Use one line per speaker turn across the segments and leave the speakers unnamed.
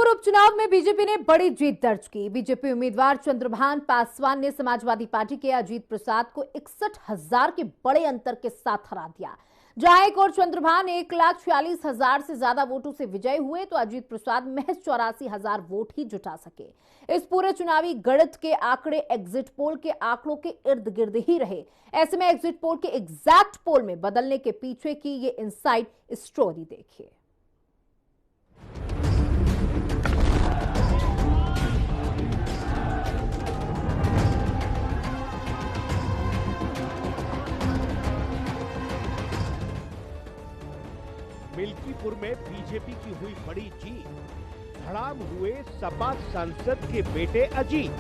मिल्कीपुर उपचुनाव में बीजेपी ने बड़ी जीत दर्ज की। बीजेपी उम्मीदवार चंद्रभान पासवान ने समाजवादी पार्टी के अजीत प्रसाद को 61,000 के बड़े अंतर के साथ हरा दिया। जहां एक और चंद्रभान 1,46,000 से ज्यादा वोटों से विजयी हुए, तो अजीत प्रसाद महज 84,000 वोट ही जुटा सके। इस पूरे चुनावी गणित के आंकड़े एग्जिट पोल के आंकड़ों के इर्द गिर्द ही रहे। ऐसे में एग्जिट पोल के एग्जैक्ट पोल में बदलने के पीछे की ये इनसाइड स्टोरी देखिए।
मिल्कीपुर में बीजेपी की हुई बड़ी जीत, धड़ाम हुए सपा सांसद के बेटे अजीत।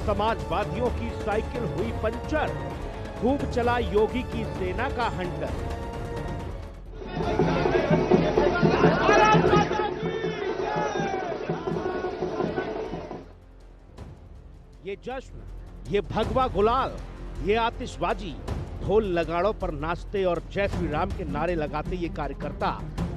समाजवादियों की साइकिल हुई पंचर, खूब चला योगी की सेना का हंटर। ये जश्न, ये भगवा गुलाल, ये आतिशबाजी, ढोल नगाड़ों पर नाचते और जय श्री राम के नारे लगाते ये कार्यकर्ता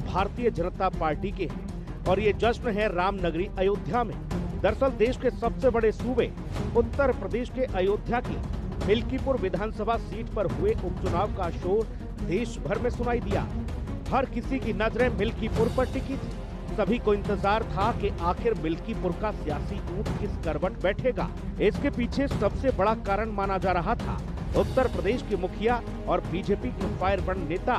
भारतीय जनता पार्टी के हैं। और ये जश्न है रामनगरी अयोध्या में। दरअसल देश के सबसे बड़े सूबे उत्तर प्रदेश के अयोध्या की मिल्कीपुर विधानसभा सीट पर हुए उपचुनाव का शोर देश भर में सुनाई दिया। हर किसी की नजरें मिल्कीपुर पर टिकी थी। सभी को इंतजार था कि आखिर मिल्कीपुर का सियासी ऊंट किस करवट बैठेगा। इसके पीछे सबसे बड़ा कारण माना जा रहा था उत्तर प्रदेश के मुखिया और बीजेपी के फायरब्रांड नेता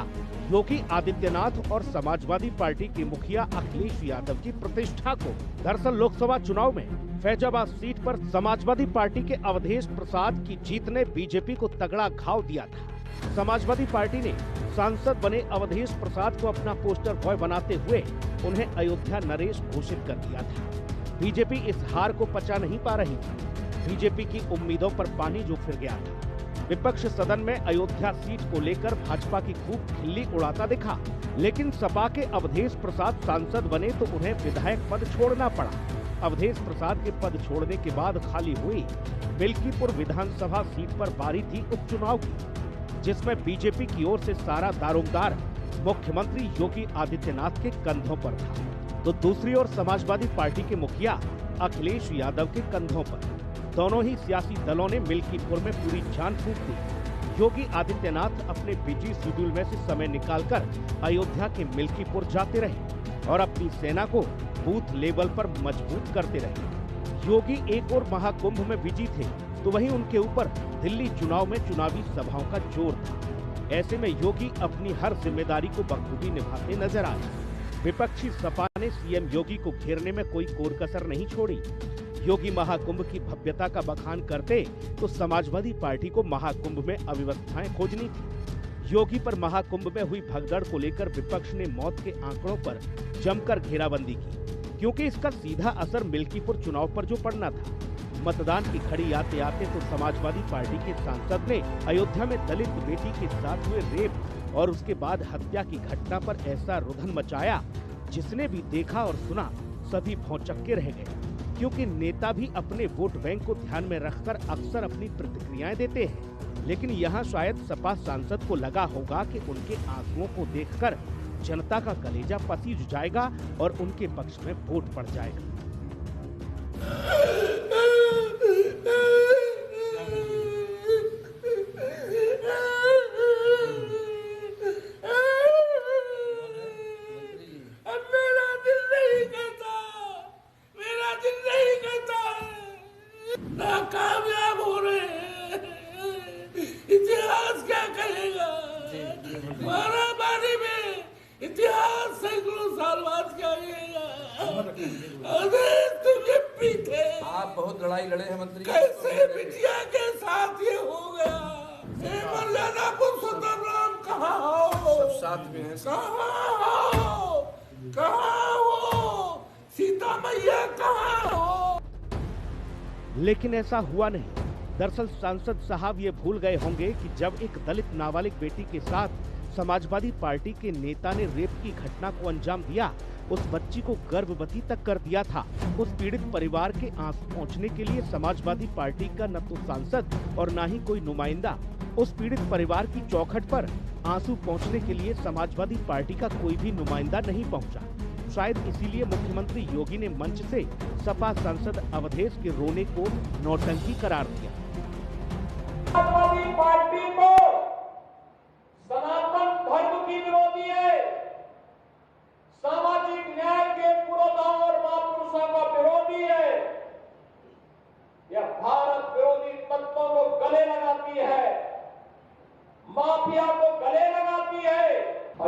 योगी आदित्यनाथ और समाजवादी पार्टी के मुखिया अखिलेश यादव की प्रतिष्ठा को। दरअसल लोकसभा चुनाव में फैजाबाद सीट पर समाजवादी पार्टी के अवधेश प्रसाद की जीत ने बीजेपी को तगड़ा घाव दिया था। समाजवादी पार्टी ने सांसद बने अवधेश प्रसाद को अपना पोस्टर बॉय बनाते हुए उन्हें अयोध्या नरेश घोषित कर दिया था। बीजेपी इस हार को पचा नहीं पा रही थी। बीजेपी की उम्मीदों पर पानी जो फिर गया था। विपक्ष सदन में अयोध्या सीट को लेकर भाजपा की खूब खिल्ली उड़ाता दिखा, लेकिन सपा के अवधेश प्रसाद सांसद बने तो उन्हें विधायक पद छोड़ना पड़ा। अवधेश प्रसाद के पद छोड़ने के बाद खाली हुई मिल्कीपुर विधानसभा सीट पर बारी थी उपचुनाव की, जिसमें बीजेपी की ओर से सारा दारोमदार मुख्यमंत्री योगी आदित्यनाथ के कंधों पर था, तो दूसरी ओर समाजवादी पार्टी के मुखिया अखिलेश यादव के कंधों पर। दोनों ही सियासी दलों ने मिल्कीपुर में पूरी जान फूंक दी। योगी आदित्यनाथ अपने बिजी शेड्यूल में से समय निकालकर अयोध्या के मिल्कीपुर जाते रहे और अपनी सेना को बूथ लेवल पर मजबूत करते रहे। योगी एक और महाकुंभ में बिजी थे, तो वहीं उनके ऊपर दिल्ली चुनाव में चुनावी सभाओं का जोर था। ऐसे में योगी अपनी हर जिम्मेदारी को बखूबी निभाते नजर आए। विपक्षी सपा ने सीएम योगी को घेरने में कोई कोर कसर नहीं छोड़ी। योगी महाकुंभ की भव्यता का बखान करते तो समाजवादी पार्टी को महाकुंभ में अव्यवस्थाएं खोजनी थी। योगी पर महाकुंभ में हुई भगदड़ को लेकर विपक्ष ने मौत के आंकड़ों पर जमकर घेराबंदी की, क्योंकि इसका सीधा असर मिल्कीपुर चुनाव पर जो पड़ना था। मतदान की घड़ी आते आते तो समाजवादी पार्टी के सांसद ने अयोध्या में दलित बेटी के साथ हुए रेप और उसके बाद हत्या की घटना पर ऐसा रुधन मचाया, जिसने भी देखा और सुना सभी भौंचक्के रह गए। क्योंकि नेता भी अपने वोट बैंक को ध्यान में रखकर अक्सर अपनी प्रतिक्रियाएं देते हैं, लेकिन यहाँ शायद सपा सांसद को लगा होगा कि उनके आंसुओं को देखकर जनता का कलेजा पसीज जाएगा और उनके पक्ष में वोट पड़ जाएगा।
नाकामयाब हो रहे हैं, इतिहास क्या कहेगा? मारामारी में इतिहास सैकड़ों साल बाद क्या कहेगा?
आप बहुत लड़ाई लड़े हैं मंत्री।
कैसे बिटिया के साथ ये हो गया? मर्यादा पुरुषोत्तम राम कहाँ हो?
सब साथ में हैं।
कहाँ हो? सीता मैया कहाँ हो?
लेकिन ऐसा हुआ नहीं। दरअसल सांसद साहब ये भूल गए होंगे कि जब एक दलित नाबालिग बेटी के साथ समाजवादी पार्टी के नेता ने रेप की घटना को अंजाम दिया, उस बच्ची को गर्भवती तक कर दिया था। उस पीड़ित परिवार के आंसू पहुंचने के लिए समाजवादी पार्टी का न तो सांसद और न ही कोई नुमाइंदा, उस पीड़ित परिवार की चौखट पर आंसू पहुंचने के लिए समाजवादी पार्टी का कोई भी नुमाइंदा नहीं पहुंचा। शायद इसीलिए मुख्यमंत्री योगी ने मंच से सपा सांसद अवधेश के रोने को नौटंकी करार दिया।
समाजवादी पार्टी को सनातन धर्म की विरोधी है, सामाजिक न्याय के पुरोधा और महापुरुषों का विरोधी है, यह भारत विरोधी तत्वों को गले लगाती है, माफिया को गले लगाती है।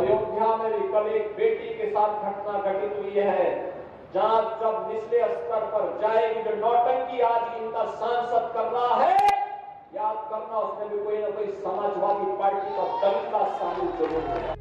अयोध्या में भी कल एक बेटी के साथ घटना घटित हुई है, जहां जब निचले स्तर पर जाएगी जो नौटंकी आज इनका सांसद कर रहा है, याद करना उसमें भी कोई ना कोई समाजवादी पार्टी का दलित का शामिल जरूर है।